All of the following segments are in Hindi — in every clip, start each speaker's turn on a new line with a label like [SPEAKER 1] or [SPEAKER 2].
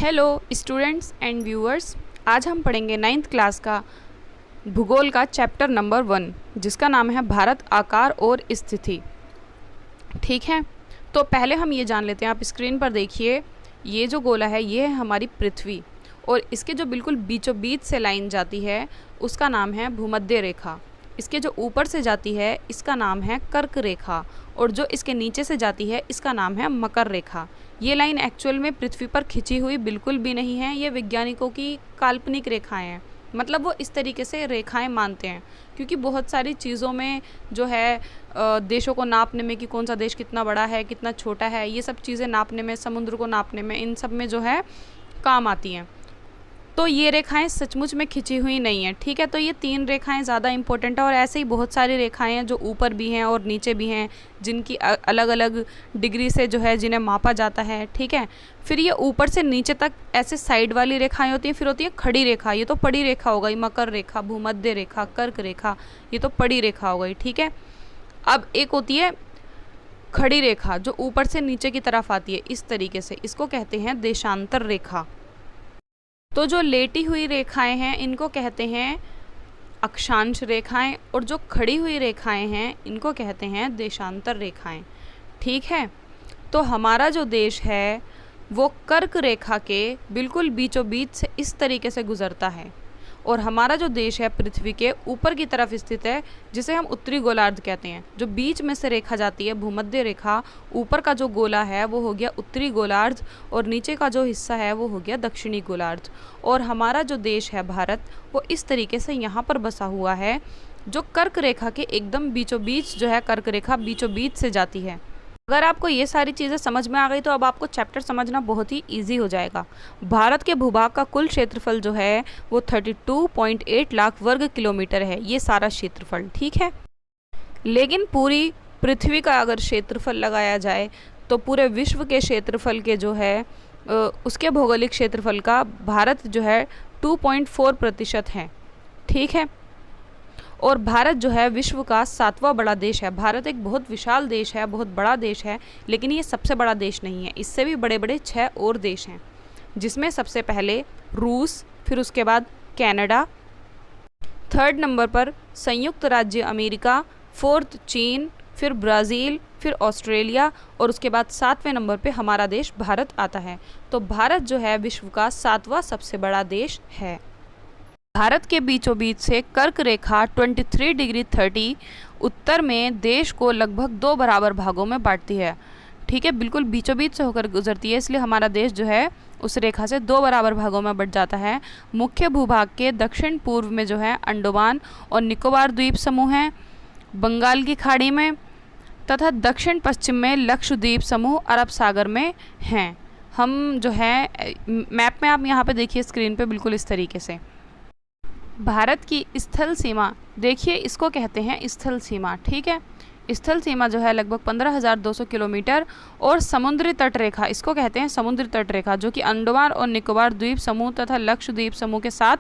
[SPEAKER 1] हेलो स्टूडेंट्स एंड व्यूअर्स, आज हम पढ़ेंगे 9th क्लास का भूगोल का चैप्टर नंबर 1 जिसका नाम है भारत आकार और स्थिति। ठीक है, तो पहले हम ये जान लेते हैं। आप स्क्रीन पर देखिए, ये जो गोला है ये है हमारी पृथ्वी और इसके जो बिल्कुल बीचों बीच से लाइन जाती है उसका नाम है भूमध्य रेखा। इसके जो ऊपर से जाती है इसका नाम है कर्क रेखा और जो इसके नीचे से जाती है इसका नाम है मकर रेखा। ये लाइन एक्चुअल में पृथ्वी पर खिंची हुई बिल्कुल भी नहीं है, ये वैज्ञानिकों की काल्पनिक रेखाएं हैं। मतलब वो इस तरीके से रेखाएं मानते हैं क्योंकि बहुत सारी चीज़ों में जो है देशों को नापने में कि कौन सा देश कितना बड़ा है कितना छोटा है, ये सब चीज़ें नापने में, समुद्र को नापने में, इन सब में जो है काम आती हैं। तो ये रेखाएं सचमुच में खिंची हुई नहीं है। ठीक है, तो ये 3 रेखाएं ज़्यादा इंपॉर्टेंट है और ऐसे ही बहुत सारी रेखाएं हैं जो ऊपर भी हैं और नीचे भी हैं, जिनकी अलग अलग डिग्री से जो है जिन्हें मापा जाता है। ठीक है, फिर ये ऊपर से नीचे तक ऐसे साइड वाली रेखाएं होती हैं। फिर होती है खड़ी रेखा, ये तो पड़ी रेखा हो गई, मकर रेखा, भूमध्य रेखा, कर्क रेखा, ये तो पड़ी रेखा हो गई। ठीक है, अब एक होती है खड़ी रेखा जो ऊपर से नीचे की तरफ आती है इस तरीके से, इसको कहते हैं देशांतर रेखा। तो जो लेटी हुई रेखाएं हैं इनको कहते हैं अक्षांश रेखाएं और जो खड़ी हुई रेखाएं हैं इनको कहते हैं देशांतर रेखाएं। ठीक है, तो हमारा जो देश है वो कर्क रेखा के बिल्कुल बीचों बीच से इस तरीके से गुजरता है और हमारा जो देश है पृथ्वी के ऊपर की तरफ स्थित है, जिसे हम उत्तरी गोलार्ध कहते हैं। जो बीच में से रेखा जाती है भूमध्य रेखा, ऊपर का जो गोला है वो हो गया उत्तरी गोलार्ध और नीचे का जो हिस्सा है वो हो गया दक्षिणी गोलार्ध। और हमारा जो देश है भारत वो इस तरीके से यहाँ पर बसा हुआ है, जो कर्क रेखा के एकदम बीचों बीच जो है, कर्क रेखा बीचों बीच से जाती है। अगर आपको ये सारी चीज़ें समझ में आ गई तो अब आपको चैप्टर समझना बहुत ही इजी हो जाएगा। भारत के भूभाग का कुल क्षेत्रफल जो है वो 32.8 लाख वर्ग किलोमीटर है, ये सारा क्षेत्रफल। ठीक है, लेकिन पूरी पृथ्वी का अगर क्षेत्रफल लगाया जाए तो पूरे विश्व के क्षेत्रफल के जो है उसके भौगोलिक क्षेत्रफल का भारत जो है 2.4% है। ठीक है, और भारत जो है विश्व का 7वां बड़ा देश है। भारत एक बहुत विशाल देश है, बहुत बड़ा देश है, लेकिन ये सबसे बड़ा देश नहीं है। इससे भी बड़े बड़े 6 और देश हैं, जिसमें सबसे पहले रूस, फिर उसके बाद कनाडा, 3rd नंबर पर संयुक्त राज्य अमेरिका, 4th चीन, फिर ब्राज़ील, फिर ऑस्ट्रेलिया और उसके बाद 7वें नंबर पे हमारा देश भारत आता है। तो भारत जो है विश्व का 7वां सबसे बड़ा देश है। भारत के बीचों बीच से कर्क रेखा 23 डिग्री 30 उत्तर में देश को लगभग 2 बराबर भागों में बांटती है। ठीक है, बिल्कुल बीचों बीच से होकर गुजरती है, इसलिए हमारा देश जो है उस रेखा से 2 बराबर भागों में बंट जाता है। मुख्य भूभाग के दक्षिण पूर्व में जो है अंडमान और निकोबार द्वीप समूह हैं बंगाल की खाड़ी में, तथा दक्षिण पश्चिम में लक्षद्वीप समूह अरब सागर में हैं। हम जो है मैप में, आप यहाँ पे देखिए स्क्रीन पे, बिल्कुल इस तरीके से भारत की स्थल सीमा देखिए, इसको कहते हैं स्थल सीमा। ठीक है, स्थल सीमा जो है लगभग 15,200 किलोमीटर और समुद्री तट रेखा, इसको कहते हैं समुद्री तट रेखा, जो कि अंडमान और निकोबार द्वीप समूह तथा लक्षद्वीप समूह के साथ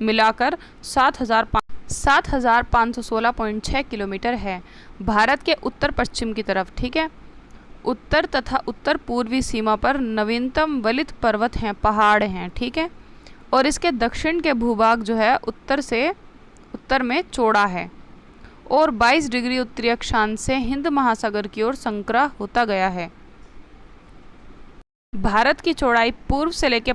[SPEAKER 1] मिलाकर 7,516.6 किलोमीटर है भारत के उत्तर पश्चिम की तरफ। ठीक है, उत्तर तथा उत्तर पूर्वी सीमा पर नवीनतम वलित पर्वत हैं, पहाड़ हैं। ठीक है, और इसके दक्षिण के भूभाग जो है उत्तर में चौड़ा है और 22 डिग्री उत्तरी अक्षांश से हिंद महासागर की ओर संकरा होता गया है। भारत की चौड़ाई पूर्व से लेकर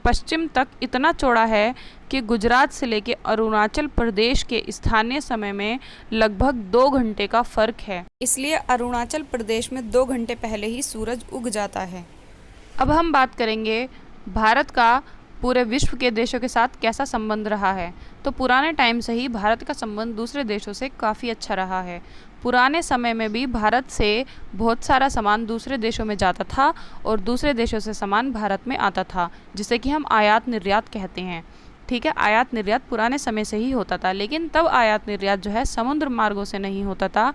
[SPEAKER 1] पश्चिम तक इतना चौड़ा है कि गुजरात से लेकर अरुणाचल प्रदेश के स्थानीय समय में लगभग 2 घंटे का फर्क है। इसलिए अरुणाचल प्रदेश में 2 घंटे पहले ही सूरज उग जाता है। अब हम बात करेंगे भारत का पूरे विश्व के देशों के साथ कैसा संबंध रहा है। तो पुराने टाइम से ही भारत का संबंध दूसरे देशों से काफ़ी अच्छा रहा है। पुराने समय में भी भारत से बहुत सारा सामान दूसरे देशों में जाता था और दूसरे देशों से सामान भारत में आता था, जिसे कि हम आयात निर्यात कहते हैं। ठीक है, आयात निर्यात पुराने समय से ही होता था, लेकिन तब आयात निर्यात जो है समुद्र मार्गों से नहीं होता था,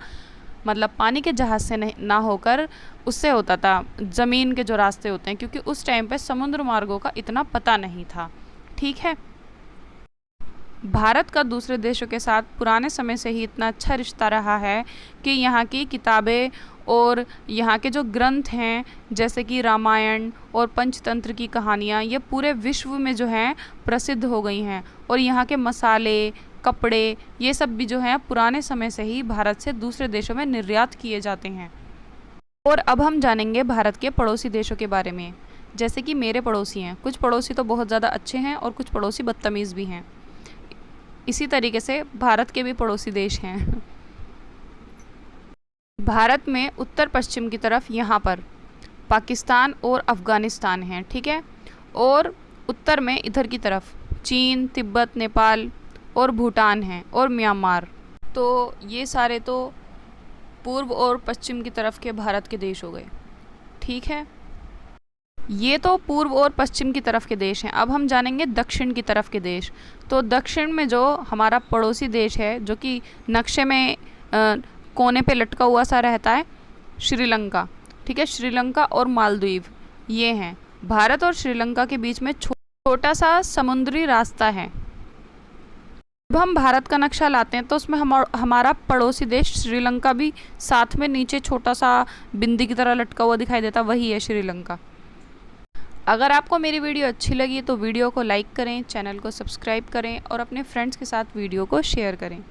[SPEAKER 1] मतलब पानी के जहाज़ से नहीं ना होकर उससे होता था, ज़मीन के जो रास्ते होते हैं, क्योंकि उस टाइम पे समुद्र मार्गों का इतना पता नहीं था। ठीक है, भारत का दूसरे देशों के साथ पुराने समय से ही इतना अच्छा रिश्ता रहा है कि यहाँ की किताबें और यहाँ के जो ग्रंथ हैं जैसे कि रामायण और पंचतंत्र की कहानियाँ ये पूरे विश्व में जो हैं प्रसिद्ध हो गई हैं। और यहाँ के मसाले, कपड़े, ये सब भी जो हैं पुराने समय से ही भारत से दूसरे देशों में निर्यात किए जाते हैं। और अब हम जानेंगे भारत के पड़ोसी देशों के बारे में। जैसे कि मेरे पड़ोसी हैं, कुछ पड़ोसी तो बहुत ज़्यादा अच्छे हैं और कुछ पड़ोसी बदतमीज़ भी हैं। इसी तरीके से भारत के भी पड़ोसी देश हैं। भारत में उत्तर पश्चिम की तरफ यहाँ पर पाकिस्तान और अफ़गानिस्तान हैं, ठीक है। और उत्तर में इधर की तरफ चीन, तिब्बत, नेपाल और भूटान हैं और म्यांमार। तो ये सारे तो पूर्व और पश्चिम की तरफ के भारत के देश हो गए, ठीक है। ये तो पूर्व और पश्चिम की तरफ के देश हैं। अब हम जानेंगे दक्षिण की तरफ के देश। तो दक्षिण में जो हमारा पड़ोसी देश है जो कि नक्शे में कोने पे लटका हुआ सा रहता है, श्रीलंका, ठीक है। श्रीलंका और मालदीव ये हैं। भारत और श्रीलंका के बीच में छोटा सा समुद्री रास्ता है। जब हम भारत का नक्शा लाते हैं तो उसमें हमारा पड़ोसी देश श्रीलंका भी साथ में नीचे छोटा सा बिंदी की तरह लटका हुआ दिखाई देता, वही है श्रीलंका। अगर आपको मेरी वीडियो अच्छी लगी तो वीडियो को लाइक करें, चैनल को सब्सक्राइब करें और अपने फ्रेंड्स के साथ वीडियो को शेयर करें।